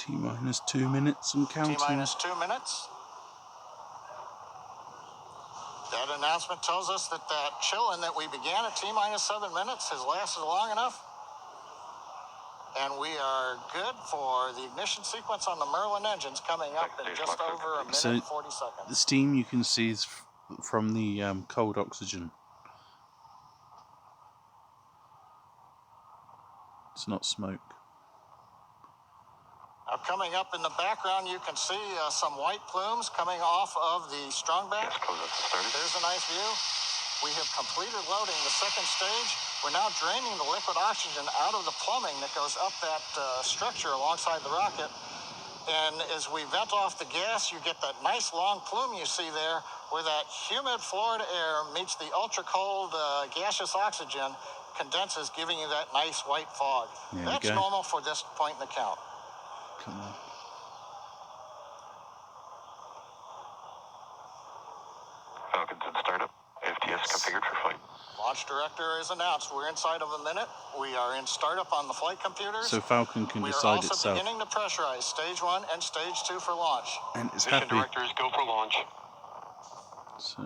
T-minus 2 minutes and counting. T-minus 2 minutes. That announcement tells us that that chill-in that we began at T-minus 7 minutes has lasted long enough. And we are good for the ignition sequence on the Merlin engines coming up in just over a minute and 40 seconds. The steam you can see is from the cold oxygen. It's not smoke. Now coming up in the background, you can see some white plumes coming och of the strongback. There's a nice view. We have completed loading the second stage. We're now draining the liquid oxygen out of the plumbing that goes up that structure alongside the rocket. And as we vent off the gas, you get that nice long plume you see there where that humid Florida air meets the ultra-cold gaseous oxygen, condenses, giving you that nice white fog. That's normal for this point in the count. Come on. Falcon's in startup. FTS configured for flight. Launch director is announced. We're inside of a minute. We are in startup on the flight computers. So Falcon can decide itself. We are also beginning to pressurize stage 1 and stage 2 for launch. And it's Mission happy. directors go for launch. So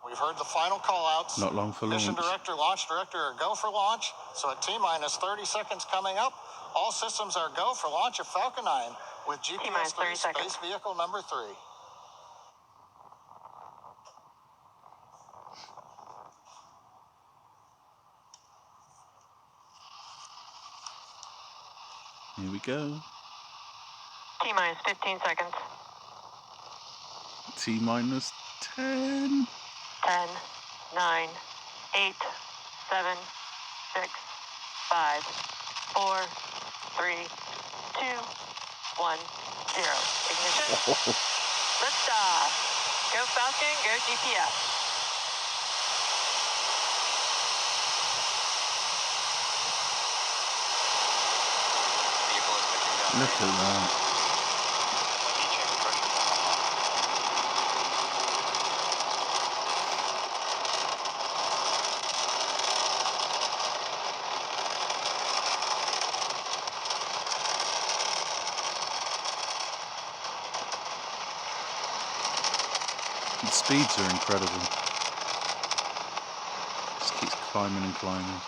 we've heard the final call outs. Not long for launch. Mission director, launch director are go for launch. So at T-minus 30 seconds coming up, all systems are go for launch of Falcon-9 with GPS 3 space vehicle number 3. Here we go. T-minus 15 seconds. T-minus 10. 10, 9, 8, 7, 6, 5, 4, 3, 2, 1, 0. Ignition. Liftoff. Go Falcon, go GPS. Look at that. The speeds are incredible. Just keeps climbing and climbing.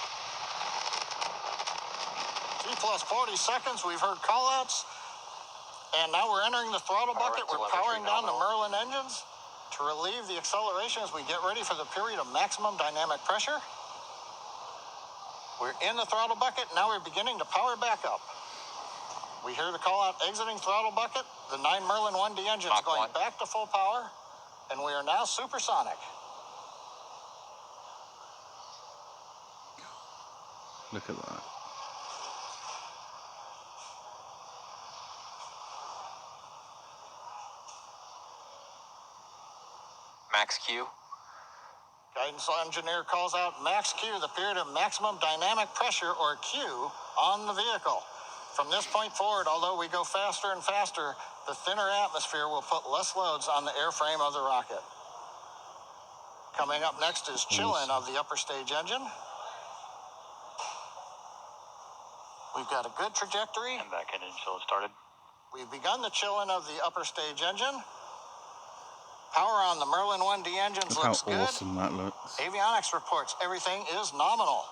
Plus 40 seconds, we've heard call-outs, and now we're entering the throttle bucket. We're powering down the Merlin engines to relieve the acceleration as we get ready for the period of maximum dynamic pressure. We're in the throttle bucket, now we're beginning to power back up. We hear the call-out exiting throttle bucket, the 9 Merlin 1D engines going back to full power, and we are now supersonic. Look at that. Max Q. Guidance engineer calls out max Q, the period of maximum dynamic pressure, or Q, on the vehicle. From this point forward, although we go faster and faster, the thinner atmosphere will put less loads on the airframe of the rocket. Coming up next is chill-in of the upper stage engine. We've got a good trajectory. And back engine chill started. We've begun the chill-in of the upper stage engine. Power on the Merlin 1D engines looks good. How awesome that looks. Avionics reports everything is nominal.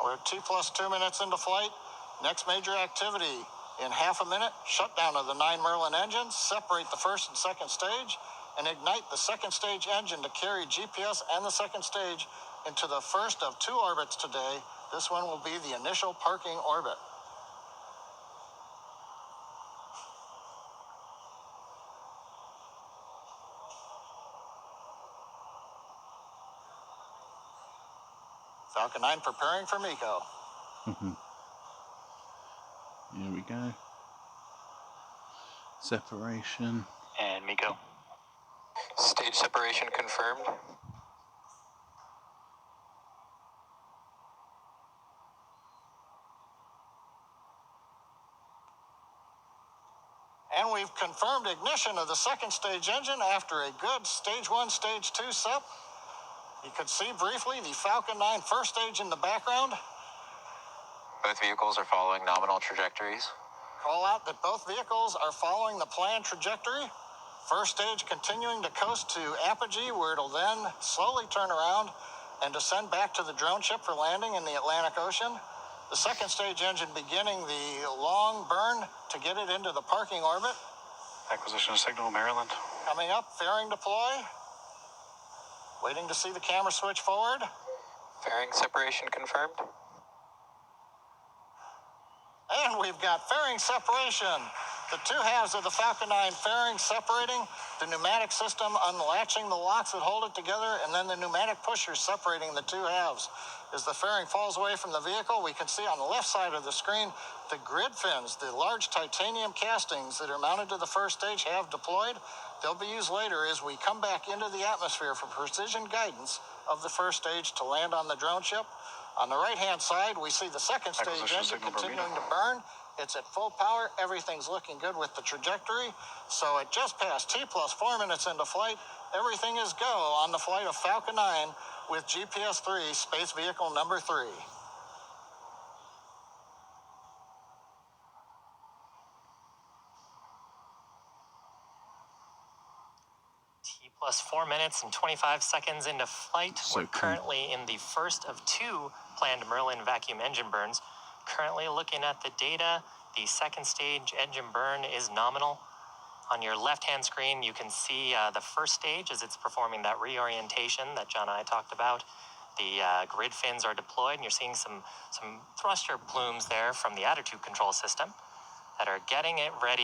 We're 2+2 minutes into flight. Next major activity in half a minute, shutdown of the 9 Merlin engines, separate the first and second stage, and ignite the second stage engine to carry GPS and the second stage into the first of 2 orbits today. This one will be the initial parking orbit. Falcon 9 preparing for MECO. Here we go. Separation. And MECO. Stage separation confirmed. And we've confirmed ignition of the second stage engine after a good stage 1, stage 2 SEP. You can see briefly the Falcon-9 first stage in the background. Both vehicles are following nominal trajectories. Call out that both vehicles are following the planned trajectory. First stage continuing to coast to apogee, where it'll then slowly turn around and descend back to the drone ship for landing in the Atlantic Ocean. The second stage engine beginning the long burn to get it into the parking orbit. Acquisition of signal, Maryland. Coming up, fairing deploy. Waiting to see the camera switch forward. Fairing separation confirmed. And we've got fairing separation. The two halves of the Falcon-9 fairing separating, the pneumatic system unlatching the locks that hold it together, and then the pneumatic pushers separating the two halves. As the fairing falls away from the vehicle, we can see on the left side of the screen the grid fins, the large titanium castings that are mounted to the first stage have deployed. They'll be used later as we come back into the atmosphere for precision guidance of the first stage to land on the drone ship. On the right-hand side, we see the second stage engine continuing to burn. It's at full power. Everything's looking good with the trajectory. So at just past T plus 4 minutes into flight, everything is go on the flight of Falcon 9 with GPS-3 space vehicle number 3. T plus 4 minutes and 25 seconds into flight. So We're currently in the first of 2 planned Merlin vacuum engine burns. Currently looking at the data, the second stage engine burn is nominal. On your left-hand screen, you can see the first stage as it's performing that reorientation that John and I talked about. The grid fins are deployed, and you're seeing some thruster plumes there from the attitude control system that are getting it ready.